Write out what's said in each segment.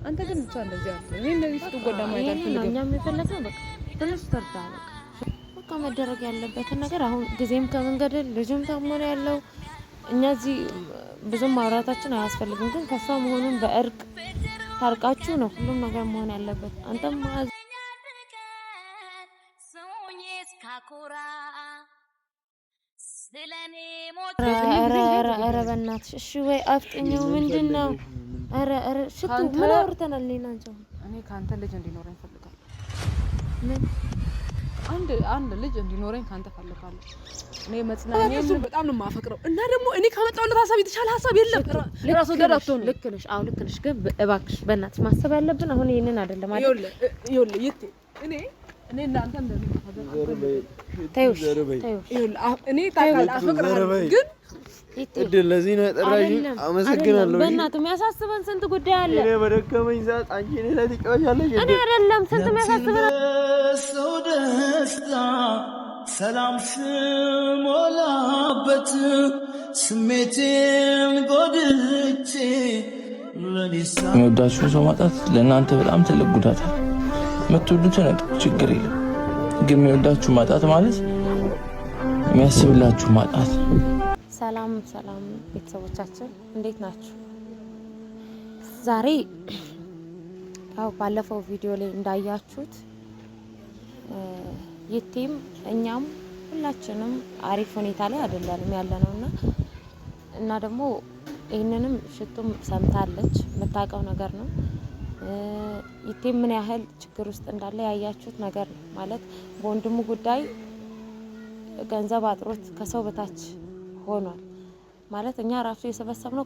አንተ ግን ብቻ እንደዚህ አትበል። እኔ እንደዚህ ስትጎዳ ማየት አልፈልግም። እኛም የፈለግነው በቃ ትንሽ ተርዳ በቃ መደረግ ያለበትን ነገር አሁን ጊዜም ከመንገድ ልጅም ታሞ ነው ያለው። እኛ እዚህ ብዙም ማውራታችን አያስፈልግም፣ ግን ከሷ መሆኑን በእርቅ ታርቃችሁ ነው ሁሉም ነገር መሆን ያለበት። አንተም ኧረ በእናትሽ እሺ ወይ አፍጥኛው ምንድነው? ኧረ ሽቱ ምን አውርተናል? እኔ ካንተ ልጅ እንዲኖረኝ ፈልጋለሁ። ምን አንድ ልጅ እንዲኖረኝ ካንተ ፈልጋለሁ። እኔ መጽናኛዬን በጣም ነው የማፈቅረው እና ደግሞ እኔ ካመጣሁለት ሀሳብ የተሻለ ሀሳብ የለም። ራስ ወዳድ አትሆን። ልክ ነሽ። አዎ ልክ ነሽ። ግን እባክሽ በእናትሽ ማሰብ ያለብን አሁን ይሄንን አይደለም አይደል? ይኸውልህ ይቴ እኔ እናንተ እንደዚህ ታዩሽ እኔ ታውቃለህ አፈቅርሃለሁ ግን እድል ለዚህ ነው ጠራሽኝ። አመሰግናለሁ። በእናትህ የሚያሳስበን ስንት ጉዳይ አለ። እኔ በደከመኝ ሰዓት አንቺ እኔ ላይ ትጫወቻለሽ። እኔ አይደለም ስንት የሚያሳስበን ሰው ደስታ ሰላም ስሞላበት ስሜቴን ጎድቼ የሚወዳችሁን ሰው ማጣት ለእናንተ በጣም ትልቅ ጉዳት ነው። የምትወዱትን ችግር የለም፣ ግን የሚወዳችሁ ማጣት ማለት የሚያስብላችሁ ማጣት። ሰላም ቤተሰቦቻችን እንዴት ናችሁ? ዛሬ ያው ባለፈው ቪዲዮ ላይ እንዳያችሁት ይቴም እኛም ሁላችንም አሪፍ ሁኔታ ላይ አይደለንም ያለነውና እና ደግሞ ይሄንንም ሽቱም ሰምታለች የምታውቀው ነገር ነው። ይቴም ምን ያህል ችግር ውስጥ እንዳለ ያያችሁት ነገር ነው። ማለት በወንድሙ ጉዳይ ገንዘብ አጥሮት ከሰው በታች ሆኗል። ማለት እኛ ራሱ የሰበሰብነው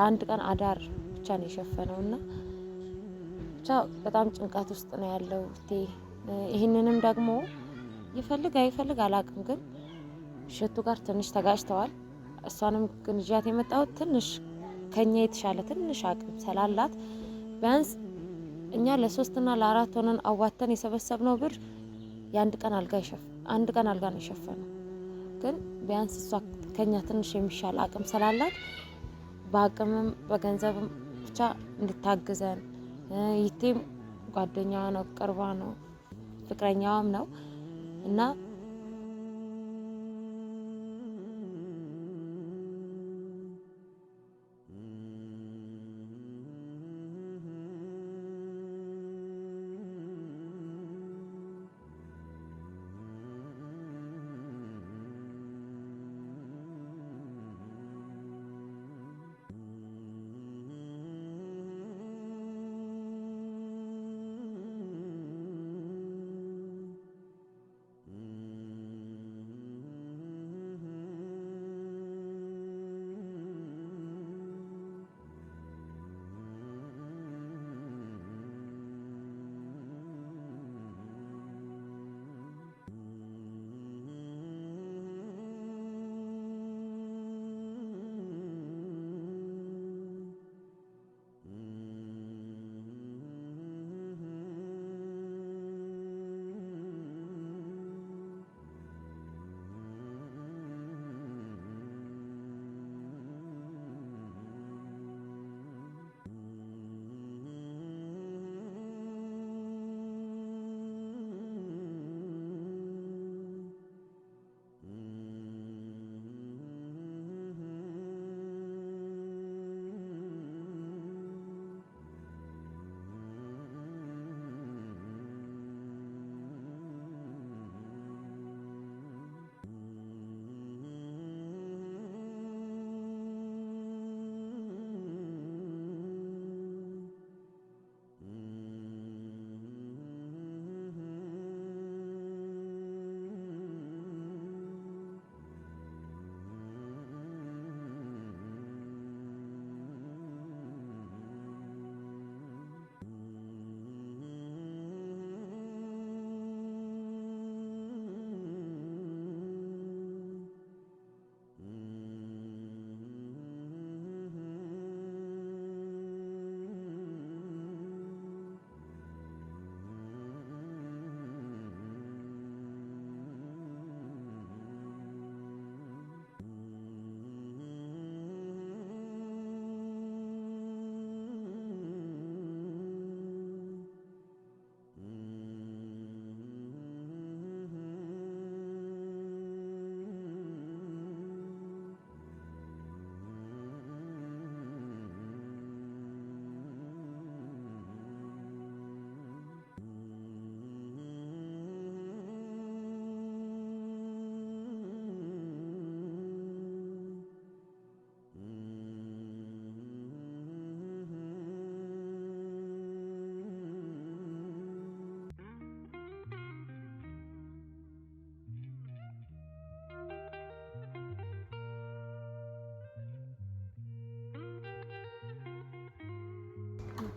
አንድ ቀን አዳር ብቻ ነው የሸፈነውና ብቻ በጣም ጭንቀት ውስጥ ነው ያለው ይቴ። ይሄንንም ደግሞ ይፈልግ አይፈልግ አላቅም፣ ግን ሽቱ ጋር ትንሽ ተጋጭተዋል። እሷንም ግንጃት የመጣው ትንሽ ከኛ የተሻለ ትንሽ አቅም ስላላት ቢያንስ እኛ ለ3 እና ለ4 ሆነን አዋተን የሰበሰብነው ብር አንድ ቀን አልጋ ነው የሸፈነው። ግን ቢያንስ እሷ ከኛ ትንሽ የሚሻል አቅም ስላላት በአቅምም በገንዘብም ብቻ እንድታግዘን። ይቴም ጓደኛዋ ነው፣ ቅርቧ ነው፣ ፍቅረኛዋም ነው እና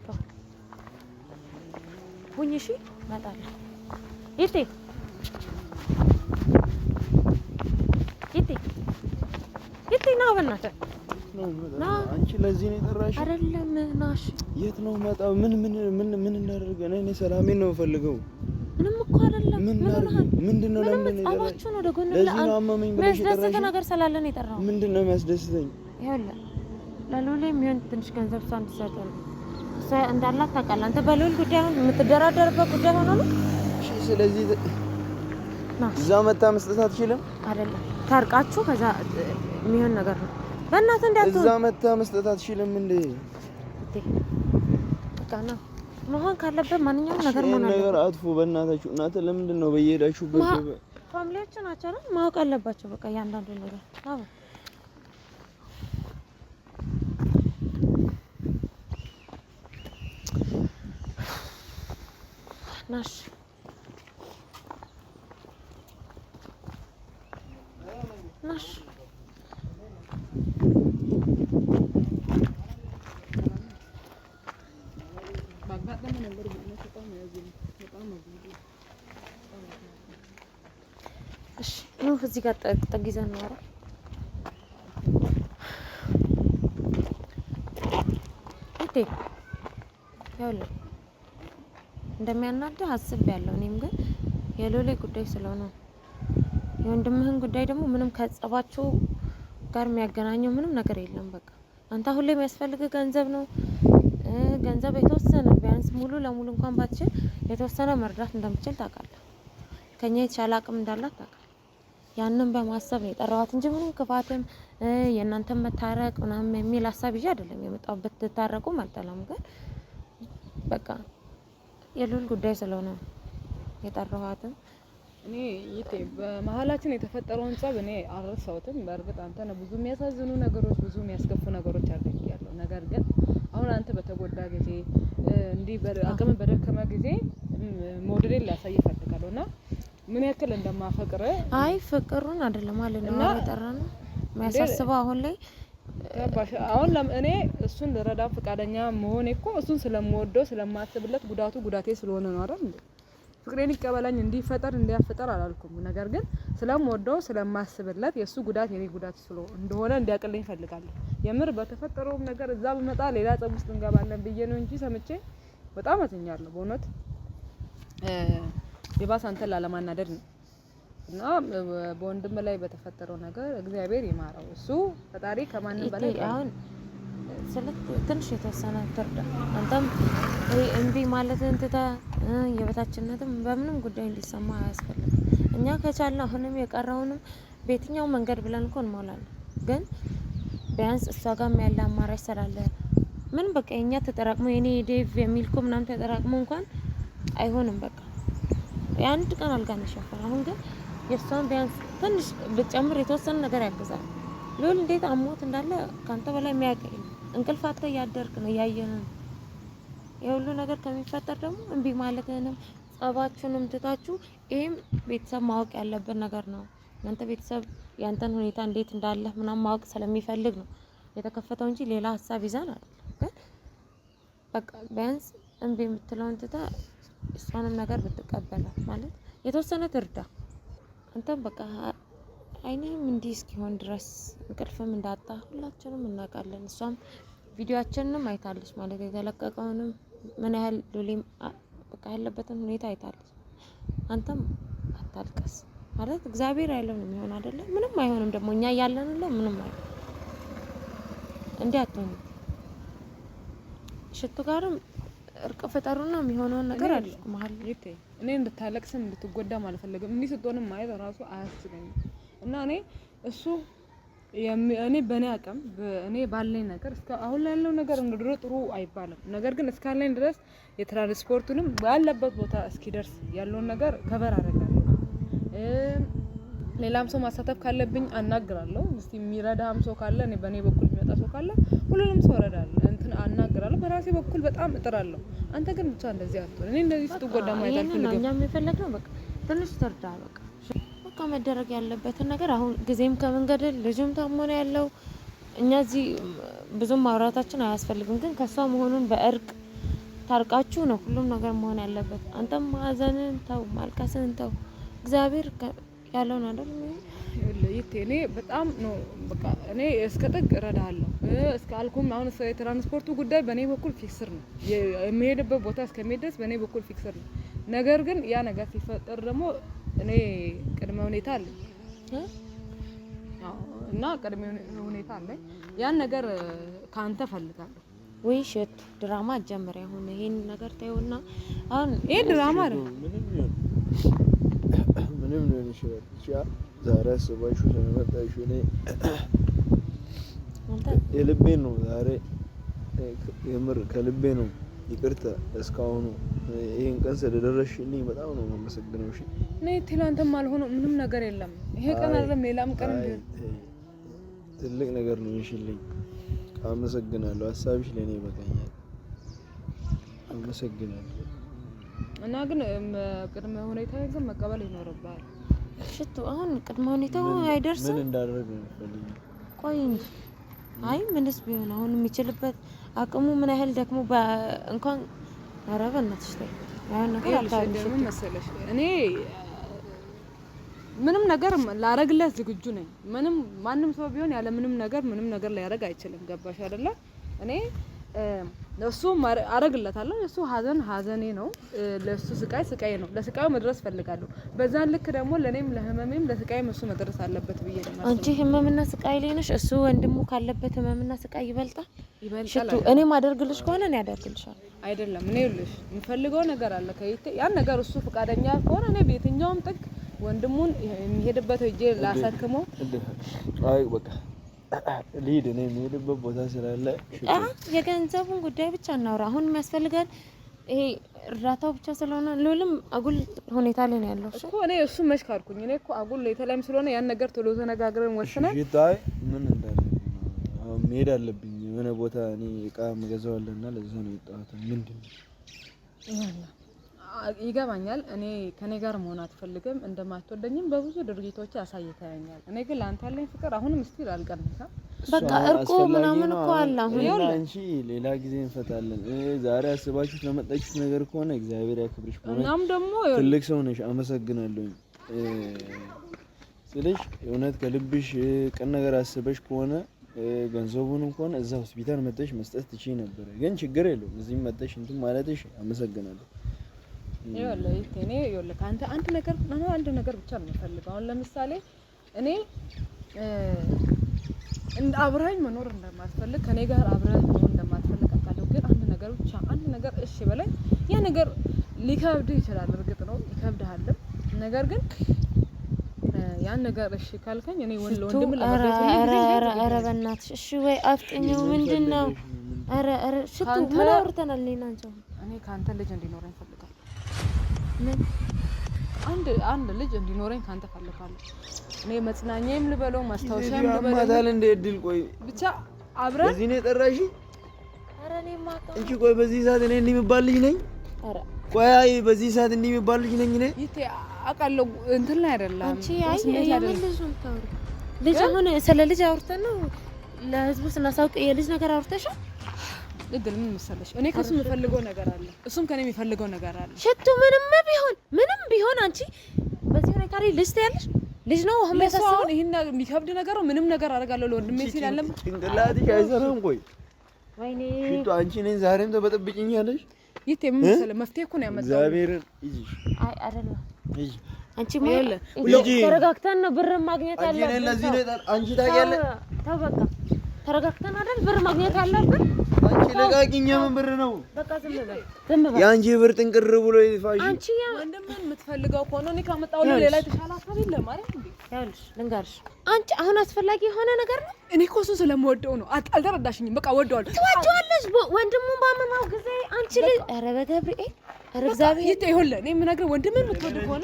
መጣሁ ሁኚ እሺ እመጣለሁ ይቴ ና በእናትህ ና አንቺ ለዚህ ነው የጠራሽ አይደለም ናሽ የት ነው መጣው ምን እናደርግ እኔ ሰላሜን ነው ፈልገው ምንም እኮ አይደለም ምንድነው ለምን አባችሁ ነው ደጎን ለዚህ ነው አመመኝ ብለሽ የጠራሽ ነገር ስላለ ነው የጠራው ምንድነው የሚያስደስተኝ ይኸውልህ ለሉሌ የሚሆን ትንሽ ገንዘብ ሳን ትሰጠው እንዳላት ታውቃለህ አንተ በሉል ጉዳይ አሁን የምትደራደርበት ጉዳይ ሆኖ ነው እሺ ስለዚህ እዛ መታ መስጠት አትችልም አይደለም ታርቃችሁ ከዛ የሚሆን ነገር ነው በእናትህ እንዳትሆን እዛ መታ መስጠት አትችልም እንዴ በቃና መሆን ካለበት ማንኛውም ነገር ሆነ ነገር አጥፉ በእናታችሁ እናንተ ለምንድን ነው በየሄዳችሁበት ፋሚሊያችን ናቸው አይደል ማወቅ አለባቸው በቃ ያንዳንዱ ነገር አዎ ናሽ ናሽ እሺ ነው እዚህ ጋር ጠግይዘን ነው አይደል እቴ ያውልህ እንደሚያናድህ አስቤያለሁ እኔም ግን የሎሌ ጉዳይ ስለሆነ የወንድምህን ጉዳይ ደግሞ ምንም ከጸባችሁ ጋር የሚያገናኘው ምንም ነገር የለም በቃ አንተ ሁሌ የሚያስፈልግህ ገንዘብ ነው ገንዘብ የተወሰነ ቢያንስ ሙሉ ለሙሉ እንኳን ባትችል የተወሰነ መርዳት እንደምትችል ታውቃለህ ከኛ የተሻለ አቅም እንዳላት ታውቃለህ ያንን በማሰብ ነው የጠራኋት እንጂ ምንም ክፋትም የእናንተ መታረቅ ምናምን የሚል ሀሳብ ይዤ አይደለም የመጣሁበት ትታረቁ አልጠላም ግን በቃ የሉል ጉዳይ ስለሆነ የጠራኋትም እኔ ይቴ በመሀላችን የተፈጠረውን ጸብ እኔ አልረሳሁትም በእርግጥ አንተ ነው ብዙ የሚያሳዝኑ ነገሮች ብዙ የሚያስከፉ ነገሮች አድርጌያለሁ ነገር ግን አሁን አንተ በተጎዳ ጊዜ እንዲህ አቅም በደከመ ጊዜ ሞዴል ላሳይ እፈልጋለሁና ምን ያክል እንደማፈቅረ አይ ፍቅሩን አይደለም ማለት ነው የጠራነው የሚያሳስበው አሁን ላይ አሁን እኔ እሱን ልረዳ ፈቃደኛ መሆኔ እኮ እሱን ስለምወደው ስለማስብለት ጉዳቴ ስለሆነ ነው አይደል እንዴ ፍቅሬን ይቀበላኝ እንዲፈጠር እንዲያፈጠር አላልኩም ነገር ግን ስለምወደው ስለማስብለት የሱ ጉዳት የኔ ጉዳት እንደሆነ እንዲያቀልኝ ፈልጋለሁ የምር በተፈጠረው ነገር እዛ በመጣ ሌላ ጸብ ውስጥ እንገባለን ብዬ ነው እንጂ ሰምቼ በጣም አዝኛለሁ በእውነት የባሰ አንተን ላለማናደድ ነው እና በወንድም ላይ በተፈጠረው ነገር እግዚአብሔር ይማረው እሱ ፈጣሪ ከማንም በላይ አሁን ትንሽ የተወሰነ ትርዳ አንተም እንቢ ማለትን ትተህ የበታችነትም በምንም ጉዳይ እንዲሰማ አያስፈልግም እኛ ከቻልን አሁንም የቀረውንም በየትኛው መንገድ ብለን እኮ እንሞላለን ግን ቢያንስ እሷ ጋርም ያለ አማራጭ ስላለ ምን በቃ የኛ ተጠራቅሞ የኔ ዴቭ የሚልኩ ምናምን ተጠራቅሞ እንኳን አይሆንም በቃ የአንድ ቀን አልጋ ነሽፈን አሁን ግን የሷን ቢያንስ ትንሽ ብትጨምር የተወሰነ ነገር ያግዛል ሉል እንዴት አሞት እንዳለ ካንተ በላይ የሚያውቀኝ እንቅልፍ አጥተህ ያደርክ ነው ያየነው የሁሉ ነገር ከሚፈጠር ደግሞ እንቢ ማለትንም ጸባችሁንም ትታችሁ ይሄም ቤተሰብ ማወቅ ያለበት ነገር ነው እናንተ ቤተሰብ ያንተን ሁኔታ እንዴት እንዳለ ምናምን ማወቅ ስለሚፈልግ ነው የተከፈተው እንጂ ሌላ ሐሳብ ይዛን አይደል ግን በቃ ቢያንስ እንቢ የምትለውን ትተህ እሷንም ነገር ብትቀበላት ማለት የተወሰነ ትርዳ አንተም በቃ አይነም እንዲህ እስኪሆን ድረስ እንቅልፍም እንዳጣ ሁላችንም እናውቃለን እሷም ቪዲዮአችንንም አይታለች ማለት የተለቀቀውንም ምን ያህል ሉሊም በቃ ያለበትን ሁኔታ አይታለች አንተም አታልቀስ ማለት እግዚአብሔር ያለው ነው የሚሆን አይደለ ምንም አይሆንም ደግሞ እኛ ያለንለው ምንም አይሆን እንዴ አትሆን ሽቱ ጋርም እርቅ ፈጠሩና የሚሆነው ነገር አድርጉ መሀል ይቴ እኔ እንድታለቅስም እንድትጎዳም አልፈልግም እንዲህ ስትሆንም ማየት ራሱ አያስገኝም እና እሱ እኔ በኔ አቅም እኔ ባለኝ ነገር እስከ አሁን ላይ ያለው ነገር እንደድሮ ጥሩ አይባልም ነገር ግን እስካለኝ ድረስ የትራንስፖርቱንም ባለበት ቦታ እስኪደርስ ያለውን ነገር ከበር አደርጋለሁ ሌላም ሰው ማሳተፍ ካለብኝ አናግራለሁ እስቲ የሚረዳም ሰው ካለ እኔ በኔ በኩል የሚመጣ ሰው ካለ ሁሉንም ሰው እረዳለሁ እንትን አናግራለሁ በራሴ በኩል በጣም እጥራለሁ አንተ ግን ብቻ እንደዚህ አትሆን እኔ እንደዚህ ስትጎዳ ማየት አልፈልግም እኛም የፈለግነው በቃ ትንሽ ትርዳ በቃ መደረግ ያለበትን ነገር አሁን ጊዜም ከመንገድ ልጅም ታሞ ነው ያለው እኛ እዚህ ብዙም ማውራታችን አያስፈልግም ግን ከሷ መሆኑን በእርቅ ታርቃችሁ ነው ሁሉም ነገር መሆን ያለበት። አንተም ማዘንን ተው፣ ማልቀስን ተው። እግዚአብሔር ያለውን አይደል? እኔ በጣም ነው በቃ እኔ እስከ ጥግ እረዳለሁ እስከ አልኩም። አሁን የትራንስፖርቱ ጉዳይ በእኔ በኩል ፊክስር ነው። የሚሄድበት ቦታ እስከሚደርስ በእኔ በኩል ፊክስር ነው። ነገር ግን ያ ነገር ሲፈጠር ደግሞ እኔ ቅድመ ሁኔታ አለ እና ቅድመ ሁኔታ አለ። ያን ነገር ካንተ ፈልጋለሁ። ወይ ሸት ድራማ ጀመረ። አሁን ይሄን ነገር ታዩና አሁን ይሄ ድራማ ነው። ምንም ነው ይችላል ብቻ ዛሬ አስባችሁ ስለመጣችሁ እኔ የልቤን ነው ዛሬ የምር ከልቤ ነው ይቅርታ እስካሁን ይሄን ቀን ስለደረስሽልኝ በጣም ነው የማመሰግነው። እሺ እኔ ትላንትም አልሆነም ምንም ነገር የለም። ይሄ ቀን አይደለም ሌላም ቀን ቢሆን ትልቅ ነገር ነው። እሺልኝ አመሰግናለሁ። ሀሳብሽ ለኔ ይበቃኛል። አመሰግናለሁ። እና ግን ቅድመ ሁኔታ ግን መቀበል ይኖርብሃል። ሽቱ አሁን ቅድመ ሁኔታው አይደርስም። ምን እንዳደረገ ነው ፈልኝ። ቆይ እንጂ አይ ምንስ ቢሆን አሁን የሚችልበት አቅሙ ምን ያህል ደግሞ እንኳን አረበ እናትሽ ላይ ያን ነገር አልታደረም መሰለሽ። እኔ ምንም ነገር ላረግለት ዝግጁ ነኝ። ማንም ሰው ቢሆን ያለ ምንም ነገር ሊያረግ አይችልም። ገባሽ አይደለ? እኔ ለሱ አረግለታለሁ። እሱ ሀዘኔ ነው፣ ለሱ ስቃይ ነው። ለስቃዩ መድረስ ፈልጋለሁ። በዛን ልክ ደግሞ ለኔም ለህመሜም ለስቃይም እሱ መድረስ አለበት ብዬ ነው ማለት። አንቺ ህመምና ስቃይ ላይ ነሽ፣ እሱ ወንድሙ ካለበት ህመምና ስቃይ ይበልጣል። ሽቱ እኔ ማደርግልሽ ከሆነ እኔ ያደርግልሻል። አይደለም እኔ ልሽ የምፈልገው ነገር አለ ከይቴ ያን ነገር እሱ ፈቃደኛ ከሆነ እኔ በየትኛውም ጥግ ወንድሙን የሚሄድበት እጄ ላሳክመው። አይ በቃ ሊድ እኔ የሚሄድበት ቦታ ስላለ የገንዘቡን ጉዳይ ብቻ እናውራ። አሁን የሚያስፈልገን ይሄ እርዳታው ብቻ ስለሆነ ሉልም አጉል ሁኔታ ላይ ነው ያለው እኮ እኔ እሱ መሽካርኩኝ። እኔ እኮ አጉል የተላይም ስለሆነ ያን ነገር ቶሎ ተነጋግረን ወስነን ሽታይ ምን እንዳለ አሁን መሄድ አለብኝ የሆነ ቦታ እኔ እቃ መገዛዋለና ለዛ ነው የወጣሁት። ምንድን ነው ይገባኛል። እኔ ከኔ ጋር መሆን አትፈልግም፣ እንደማትወደኝም በብዙ ድርጊቶች አሳይተኛል። እኔ ግን ላንተ ያለኝ ፍቅር አሁንም ስቲል አልቀነሰም። በቃ እርቁ ምናምን እኮ አለ። አሁን አንቺ ሌላ ጊዜ እንፈታለን። ዛሬ አስባችሁ ለመጣችሁት ነገር ከሆነ እግዚአብሔር ያክብርሽ። እናም ደግሞ ትልቅ ሰው ነሽ። አመሰግናለሁ ስለሽ እውነት ከልብሽ ቀን ነገር አስበሽ ከሆነ ገንዘቡንም ከሆነ እዛ ሆስፒታል መጥተሽ መስጠት ትችይ ነበር። ግን ችግር የለውም እዚህ መጥተሽ እንትን ማለትሽ አመሰግናለሁ። ይኸውልህ ካንተ አንድ ነገር ብቻ ነው የምፈልገው። አሁን ለምሳሌ እኔ እንደ አብረኸኝ መኖር እንደማትፈልግ ከኔ ጋር አብረህ መኖር እንደማትፈልግ አውቃለሁ። ግን አንድ ነገር እሺ በላይ ያ ነገር ሊከብድ ይችላል። እርግጥ ነው ይከብድሃል። ነገር ግን ያን ነገር እሺ ካልከኝ እኔ ወንድም ኧረ በእናትሽ እሺ ወይ አፍጥኛው ምንድነው? ኧረ ሽቱ ምን አውርተናል? እኔ ካንተ ልጅ እንዲኖረኝ ፈልጋለሁ። ምን አንድ ልጅ እንዲኖረኝ ካንተ ፈልጋለሁ። እኔ መጽናኛዬም ልበለው ማስታወሻም ልበለው ማታል እንደ እድል ቆይ ብቻ አብረን በዚህ ነው ጠራሽ። ኧረ እኔ ማታ እንጂ ቆይ በዚህ ሰዓት እኔ እንደሚባል ልጅ ነኝ። ኧረ ቆይ በዚህ ሰዓት እንደሚባል ልጅ ነኝ እኔ ይቴ አውቃለሁ። እንትን ላይ አይደለም አንቺ ልጅ አሁን ስለ ልጅ አውርተን ነው ለህዝቡ ስናሳውቅ የልጅ ነገር አውርተሻል። እድል ምን መሰለሽ እኔ ከሱ የምፈልገው ነገር አለ፣ እሱም ከኔ የሚፈልገው ነገር አለ። ሽቱ ምንም ቢሆን አንቺ በዚህ ሁኔታ ላይ ልጅ ትያለሽ። ልጅ ነው አሁን ያሳሰው ይሄን የሚከብድ ነገር ነው። ምንም ነገር አደርጋለሁ ለወንድሜ ሲል ያለም ጭንቅላትሽ አይሰራም። ቆይ ወይኔ ሽቱ አንቺ ነኝ ዛሬም ተበጠብጭኛለሽ። ይቴ ምን መሰለህ መፍትሄ እኮ ነው ያመጣው እግዚአብሔርን ይጂ አይ አይደለም ይጂ አንቺ ማለት ተረጋግተን ነው ብር ማግኘት ያለብን። አንቺ ለዚህ ነው አንቺ ታውቂያለሽ። ተበቃ ተረጋግተን አይደል ብር ማግኘት ያለብን። አንቺ ለጋቂኛ ምን ብር ነው? በቃ ዝም በል ያንቺ ብር ጥንቅር ብሎ ይፋሽ። አንቺ ወንድምን የምትፈልገው ከሆነ እኔ ካመጣው ሌላ የተሻለ ሀሳብ የለም ማለት እንዴ? ያልሽ ልንገርሽ፣ አንቺ አሁን አስፈላጊ የሆነ ነገር ነው። እኔ እኮ እሱን ስለምወደው ነው። አልተረዳሽኝም። በቃ ወደዋለሁ። ትወጂዋለሽ። ወንድሙን ባመማው ጊዜ አንቺ ልጅ ኧረ በገብርኤል ኧረ እግዚአብሔር ይኸውልህ፣ እኔ የምነግርህ ወንድምን የምትወድ ከሆነ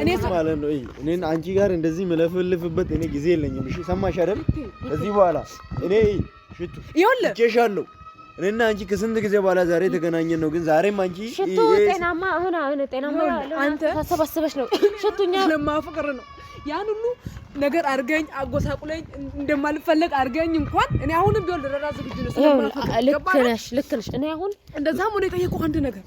እኔ ማለት ነው እኔን አንቺ ጋር እንደዚህ መለፍልፍበት እኔ ጊዜ የለኝም። እሺ ሰማሽ አይደል? ከዚህ በኋላ እኔ ሽቱ ይኸውልህ ኬሻለሁ እኔና አንቺ ከስንት ጊዜ በኋላ ዛሬ ተገናኘን ነው። ግን ዛሬም አንቺ ሽቶ ጤናማ ጤናማ አንተ ተሰባስበሽ ነው ሽቱኛ ለማፍቀር ነው ያን ሁሉ ነገር አርገኝ አጎሳቁለኝ እንደማልፈልግ አርገኝ እንኳን እኔ አሁንም ቢሆን ለራራ ዝግጁ ነው ስለማፈቅር ልክ ነሽ እኔ አሁን እንደዛም ሆነ የጠየቀው አንድ ነገር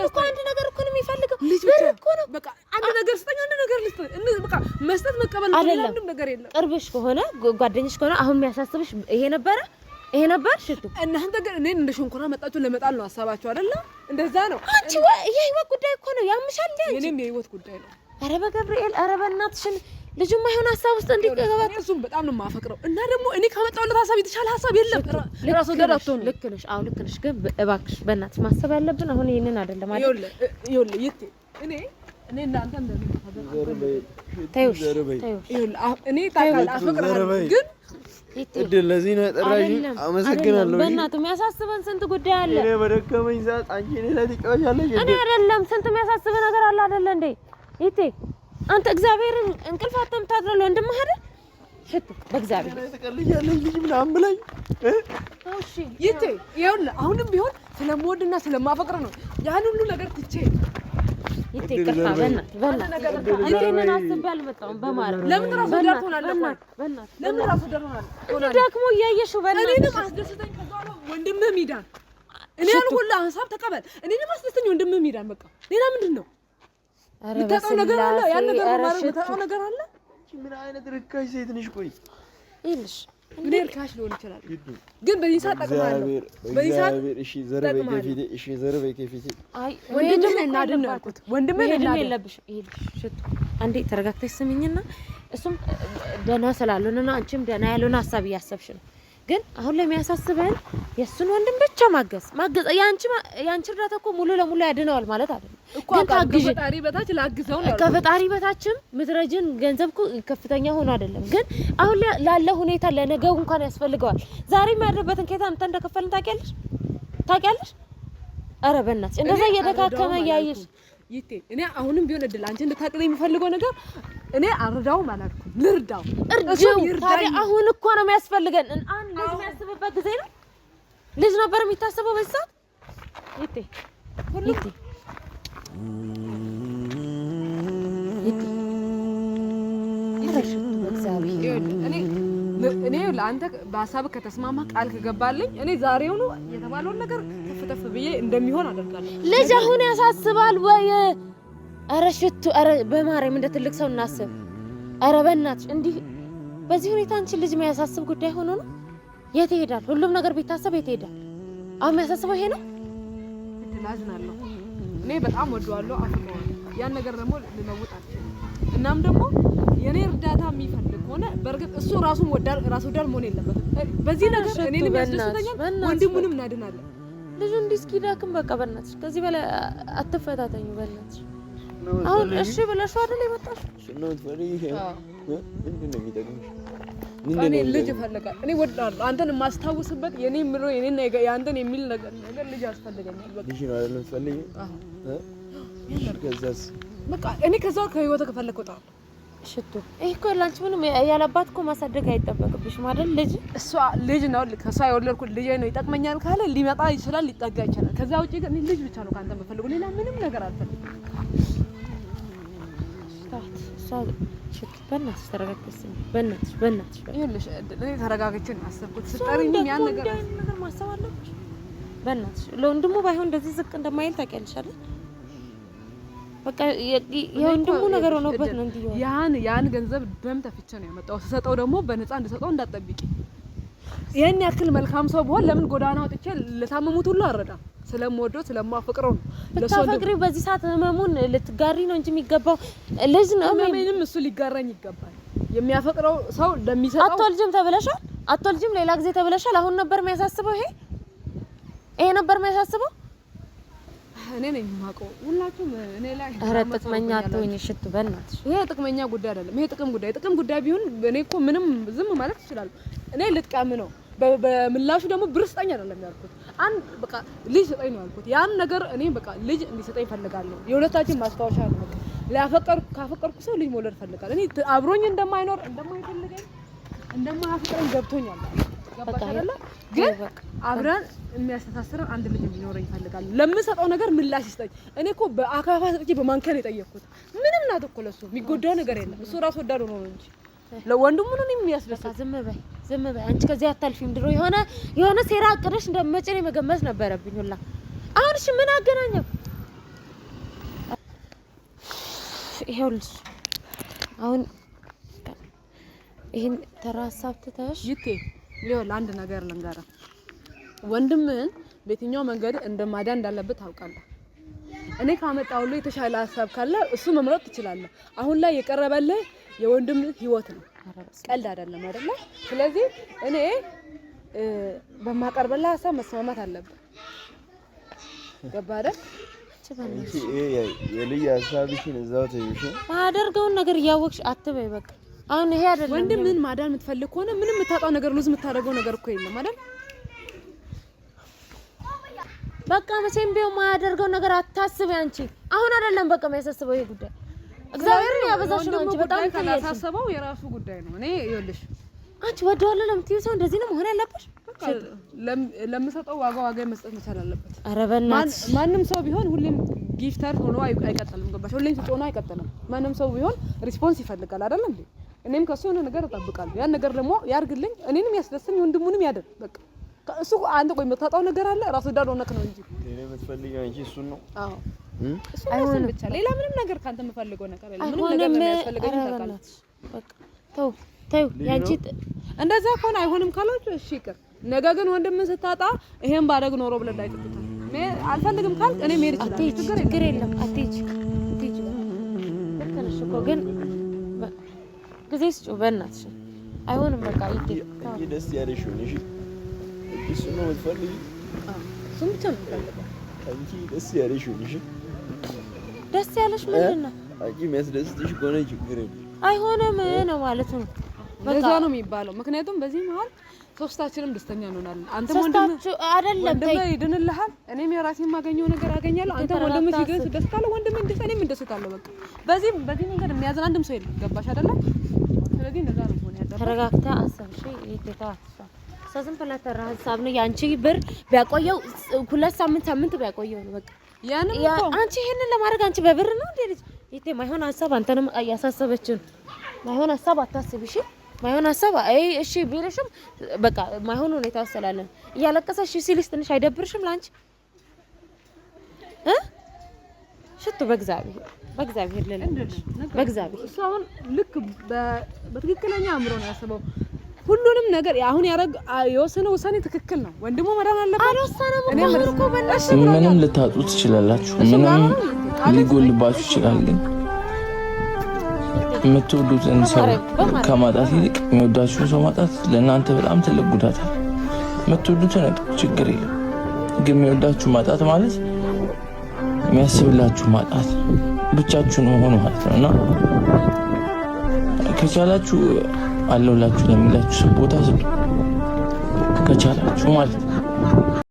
እኮ አንድ ነገር እኮ ነው የሚፈልገው ልጅ እኮ ነው በቃ አንድ ነገር ስጠኝ አንድ ነገር ልስጥ በቃ መስጠት መቀበል ነው ምንም ነገር የለም ቅርብሽ ከሆነ ጓደኛሽ ከሆነ አሁን የሚያሳስብሽ ይሄ ነበር ሽቱ እናንተ ግን እኔን እንደ ሸንኮራ መጣችሁ ለመጣል ነው ሐሳባችሁ አይደለ እንደዛ ነው አንቺ የህይወት ጉዳይ እኮ ነው ያምሻል እንዴ የኔም የህይወት ጉዳይ ነው ኧረ በገብርኤል ኧረ በእናትሽን ልጁም አይሆን ሐሳብ ውስጥ እንዲገባት እሱም በጣም ነው የማፈቅረው እና ደግሞ እኔ ካመጣሁለት ሐሳብ የተሻለ ሐሳብ የለም ራስ ወዳድ ነው ልክ ነሽ አዎ ልክ ነሽ ግን እባክሽ በእናትሽ ማሰብ ያለብን አሁን ይሄንን አይደለም አይደል ይኸውልህ ይቴ እኔ እናንተ እንደዚህ ታዩሽ እኔ ታውቃለህ አፈቅራለሁ ግን እድል ለዚህ ነው ጠራኝ አመሰግናለሁ በእናትህ የሚያሳስበን ስንት ጉዳይ አለ እኔ በደከመኝ ሰዓት አንቺ እኔ ላይ ትቀበያለሽ እኔ አይደለም ስንት የሚያሳስበ ነገር አለ አይደለ እንዴ ይቴ አንተ እግዚአብሔርን እንቅልፍ አተምታድረው ወንድምህ አይደል ሽቱ በእግዚአብሔር ተቀልያለሽ ልጅ ምናምን ብላኝ እሺ ይቴ ይኸውልህ አሁንም ቢሆን ስለምወድና ስለማፈቅር ነው ያን ሁሉ ነገር ትቼ ይቴ ይቅርታ በእናትህ ይሄንን አስቤ አልመጣሁም በማለት ለምን ራስ ወዳድ ትሆናለህ ለምን ራስ ወዳድ ትሆናለህ ደግሞ እያየሽው በእናትህ እኔንም አስደስተኝ ከዛ ነው ወንድምህ ሚዳን እኔ ያልኩልህ ሐሳብ ተቀበል እኔንም አስደስተኝ ወንድምህ ሚዳን በቃ ሌላ ምንድን ነው የምታውቀው ነገር አለ ያን ነገር ማለት የምታውቀው ነገር አለ ምን አይነት ርካሽ ሴት ነሽ ቆይ ይልሽ እኔ ርካሽ ሊሆን ይችላል ግን በዚህ ሰዓት ጠቅማለሁ በዚህ ሰዓት እሺ ዘረበይ ከፊቴ እሺ ዘረበይ ከፊቴ አይ ወንድምህ እናድን ነው ያልኩት ወንድምህ እናድን የለብሽ ይልሽ ሽቱ አንዴ ተረጋግተሽ ስሚኝና እሱም ደህና ስላልሆነና አንቺም ደህና ያልሆነ ሐሳብ እያሰብሽ ነው ግን አሁን ለሚያሳስበን የሱን ወንድም ብቻ ማገዝ ያንቺ እርዳታ እኮ ሙሉ ለሙሉ ያድነዋል ማለት አይደለም እኮ ከፈጣሪ በታች ላግዘው ነው ከፈጣሪ በታችም ምድረጅን ገንዘብ እኮ ከፍተኛ ሆኖ አይደለም ግን አሁን ላለ ሁኔታ ለነገው እንኳን ያስፈልገዋል ዛሬ የሚያድርበትን ከታ አምጣ እንደከፈልን ታውቂያለሽ ኧረ በእናትሽ እንደዛ እየደካከመ ያይሽ ይቴ እኔ አሁንም ቢሆን እድል አንቺ እንድታቅለኝ የሚፈልገው ነገር እኔ አርዳው አላልኩም ልርዳው ታዲያ አሁን እኮ ነው የሚያስፈልገን አንድ ልጅ የሚያስብበት ጊዜ ነው ልጅ ነበር የሚታሰበው በዚህ ሰዓት ይቴ እኔ ለአንተ በሀሳብ ከተስማማ ቃል ከገባልኝ እኔ ዛሬውኑ የተባለውን ነገር ተፍተፍ ብዬ እንደሚሆን አደርጋለሁ ልጅ አሁን ያሳስባል ወይ ኧረ ሽቱ ኧረ በማርያም እንደ ትልቅ ሰው እናስብ ኧረ በእናትሽ እንዲህ በዚህ ሁኔታ አንቺ ልጅ የሚያሳስብ ጉዳይ ሆኖ ነው የት ይሄዳል ሁሉም ነገር ቢታሰብ የት ይሄዳል አሁን የሚያሳስበው ይሄ ነው እድላዝናለሁ እኔ በጣም ወደዋለሁ አፍቀዋለሁ ያን ነገር ደግሞ ልለውጥ አልችልም እናም ደግሞ የኔ እርዳታ የሚፈልግ ሆነ በርግጥ እሱ ራስ ወዳድ መሆን የለበትም በዚህ ነገር እኔንም ያስደስተኛል ወንድሙንም እናድናለን ልጁ እንዲስኪዳክም በቃ በእናትሽ ከዚህ በላይ አትፈታተኙ በእናትሽ አሁን እሺ ብለሽ አይደል የመጣሽ ነው ትፈልጊ ምንድን ነው የሚጠቅምሽ እኔ ልጅ እፈልጋለሁ እኔ ወዳለሁ አንተን የማስታውስበት የኔ ምሮ የኔና ያንተን የሚል ነገር ልጅ ያስፈልገኛል በቃ ልጅ ነው አይደል ትፈልጊ ከዛስ በቃ እኔ ከዛው ከህይወት ከፈለኩት ወጣ ሽቱ እኮ ላንቺ ምንም ያላባት እኮ ማሳደግ አይጠበቅብሽም አይደል ልጅ እሷ ልጅ ነው ከሷ የወለድኩት ልጅ ነው ይጠቅመኛል ካለ ሊመጣ ይችላል ሊጠጋ ይችላል ከዛ ውጪ ግን ልጅ ብቻ ነው ካንተ የምፈልገው ሌላ ምንም ነገር አልፈልግም ሽቱ በእናትሽ ተረጋግተሽ በእናትሽ ይኸውልሽ እኔ ተረጋግቼ ነው ያሰብኩት ስጠሪኝ ያን ነገር ማሰብ አለብሽ በእናትሽ ለወንድሙ ባይሆን እንደዚህ ዝቅ እንደማይል ታውቂያለሽ አይደል በቃ የወንድሙ ነገር ሆኖበት ነው እንዲህ ያን ገንዘብ ደም ተፍቼ ነው ያመጣው ስሰጠው ደግሞ በነፃ እንድሰጠው እንዳትጠብቂ ይሄን ያክል መልካም ሰው ቢሆን ለምን ጎዳና ወጥቼ ለታመሙት ሁሉ አረዳም ስለምወደው ስለማፈቅረው ነው ለታፈቅሪ በዚህ ሰዓት ህመሙን ልትጋሪ ነው እንጂ የሚገባው ልጅ ነው ምንም እሱ ሊጋራኝ ይገባል የሚያፈቅረው ሰው ለሚሰጠው አትወልጂም ሌላ ጊዜ ተብለሻል አሁን ነበር የሚያሳስበው ይሄ ነበር የሚያሳስበው እኔ ነኝ የማውቀው ሁላችሁም እኔ ላይ ኧረ ጥቅመኛ አትሆኚ ሽቱ በእናትሽ ይሄ ጥቅመኛ ጉዳይ አይደለም ይሄ ጥቅም ጉዳይ ቢሆን እኔ እኮ ምንም ዝም ማለት ይችላል እኔ ልጥቀም ነው በምላሹ ደግሞ ብር ስጠኝ አይደለም ያልኩት አንድ በቃ ልጅ ስጠኝ ነው ያልኩት ያን ነገር እኔ በቃ ልጅ እንዲሰጠኝ ፈልጋለሁ የሁለታችን ማስታወሻ ነው በቃ ካፈቀርኩ ሰው ልጅ መውለድ ፈልጋለሁ እኔ አብሮኝ እንደማይኖር እንደማይፈልገኝ እንደማያፈቅረኝ ገብቶኛል ገባሽ አይደለ? ግን አብረን የሚያስተሳስረን አንድ ልጅ እንዲኖረኝ ይፈልጋል። ለምሰጠው ነገር ምላሽ ይስጠኝ። እኔ እኮ በአካፋ ሰጥቼ በማንከን የጠየቅኩት ምንም ናት እኮ ለሱ የሚጎዳው ነገር የለም። እሱ ራስ ወዳድ ነው እንጂ ለወንድሙ ነው የሚያስደስት። ዝም በይ አንቺ ከዚህ አታልፊም። ድሮ የሆነ ሴራ አቅደሽ እንደመጨ ነው መገመት ነበረብኝ ሁላ። አሁን እሺ ምን አገናኘው? ይሄውልሽ አሁን ይሄን ተራ ሀሳብ ትተሽ ይቴ ሊሆን አንድ ነገር ልንገርህ፣ ወንድምህን በየትኛው መንገድ እንደማዳን እንዳለበት ታውቃለህ። እኔ ካመጣሁልህ የተሻለ ሀሳብ ካለ እሱ መምረጥ ትችላለህ። አሁን ላይ የቀረበልህ የወንድምህ ህይወት ነው፣ ቀልድ አይደለም አይደለ? ስለዚህ እኔ በማቀርብልህ ሀሳብ መስማማት አለብህ። ገባህ አይደል? የልጅ ሀሳብሽን እዛው ተይሽ። ማደርገውን ነገር እያወቅሽ አትበይ። በቃ አሁን ይሄ አይደለም። ወንድምህን ማዳን የምትፈልግ ከሆነ ምንም የምታጣው ነገር ሉዝ የምታደርገው ነገር እኮ የለም አይደል? በቃ መቼም ቢሆን ማያደርገው ነገር አታስቢ አንቺ። አሁን አይደለም በቃ የሚያሳስበው ይሄ ጉዳይ። እግዚአብሔርን ያበዛሽ ነው አንቺ። በጣም ካላሳሰበው የራሱ ጉዳይ ነው። እኔ ይኸውልሽ አንቺ ወደዋለ ለምትይው ሰው እንደዚህ ነው መሆን ያለበት። ለምሰጠው ዋጋ መስጠት መቻል አለበት። ኧረ በእናትሽ ማንም ሰው ቢሆን ሁሌም ጊፍተር ሆኖ አይቀጥልም። ገባሽ? ሁሌም ስጦ ሆኖ አይቀጥልም። ማንም ሰው ቢሆን ሪስፖንስ ይፈልጋል አይደል እንዴ? እኔም ከሱ የሆነ ነገር እጠብቃለሁ። ያን ነገር ደግሞ ያርግልኝ፣ እኔንም ያስደስተኝ፣ ወንድሙንም ያደር። በቃ እሱ አንተ ቆይ የምታጣው ነገር አለ ራስ ወዳድ ሆነክ ነው እንጂ እኔ የምትፈልጊው አንቺ እሱን ነው። አዎ እሱን ብቻ ሌላ ምንም ነገር ካንተ የምፈልገው ነገር የለም። ምንም ነገር የሚያስፈልገኝ ታውቃለህ። በቃ ተው ያንቺ እንደዛ ከሆነ አይሆንም ካላችሁ እሺ ይቅር። ነገ ግን ወንድምን ስታጣ ይሄን ባደግ ኖሮ ብለህ እንዳይጥቁታል። አልፈልግም ካልክ እኔ መሄድ ይችላል። ችግር የለም። አትሂጂ ልክ ነሽ እኮ ግን ጊዜ ስጪው በእናትሽ። አይሆንም በቃ ይሄ ደስ ያለሽ ነው። እሺ እሱ ነው የምትፈልጊው? እሱን ብቻ ነው የምፈልገው። አንቺ ደስ ያለሽ ነው። እሺ ደስ ያለሽ ምንድን ነው? አንቺ የሚያስደስትሽ ከሆነ ችግር የለም። አይሆንም ነው ማለት ነው። በዛ ነው የሚባለው። ምክንያቱም በዚህ መሀል ሶስታችንም ደስተኛ እንሆናለን። አንተ ወንድምህ አይደለም ወንድምህ ይድንልሃል፣ እኔም የራሴን የማገኘው ነገር አገኛለሁ። አንተ ወንድምህ ሲገኝ ትደስታለህ፣ ወንድምህ እንደ እኔም እንደስታለሁ። በቃ በዚህ መንገድ የሚያዝን አንድም ሰው የለም። ገባሽ አይደለ? ስለዚህ እንደዛ ነው ሆነ ያለው። ተረጋግታ አሰብሽ ይሄታ ዝም ብላ ተራ ሀሳብ ነው። ያንቺ ብር ቢያቆየው 2 ሳምንት ቢያቆየው ነው በቃ ያንን አንቺ ይሄንን ለማድረግ አንቺ በብር ነው እንዴ ልጅ? ይሄ ማይሆን ሀሳብ አንተንም ያሳሰበችን ማይሆን ሀሳብ አታስቢ። እሺ ማይሆን ሀሳብ እሺ ቢልሽም በቃ ማይሆን ሁኔታ ወሰላለን። እያለቀሰሽ ሲልሽ ትንሽ አይደብርሽም ላንቺ? ሽቱ በእግዚአብሔር ልልሽ በእግዚአብሔር እሱ አሁን ልክ በትክክለኛ አእምሮ ነው ያሰበው። ሁሉንም ነገር አሁን የወሰነው ውሳኔ ትክክል ነው። ወንድሙ መዳን አለበት። አልወሰነም እኮ በእናትሽ። ምንም ልታጡ ትችላላችሁ፣ ምንም ሊጎልባችሁ ይችላል። ግን የምትወዱትን ሰው ከማጣት ይልቅ የሚወዳችሁን ሰው ማጣት ለእናንተ በጣም ትልቅ ጉዳት ነው። የምትወዱትን ችግር የለም፣ ግን የሚወዳችሁ ማጣት ማለት የሚያስብላችሁ ማጣት፣ ብቻችሁን መሆኑ ማለት ነው። እና ከቻላችሁ አለውላችሁ ለሚላችሁ ሰው ቦታ ስጡ፣ ከቻላችሁ ማለት ነው።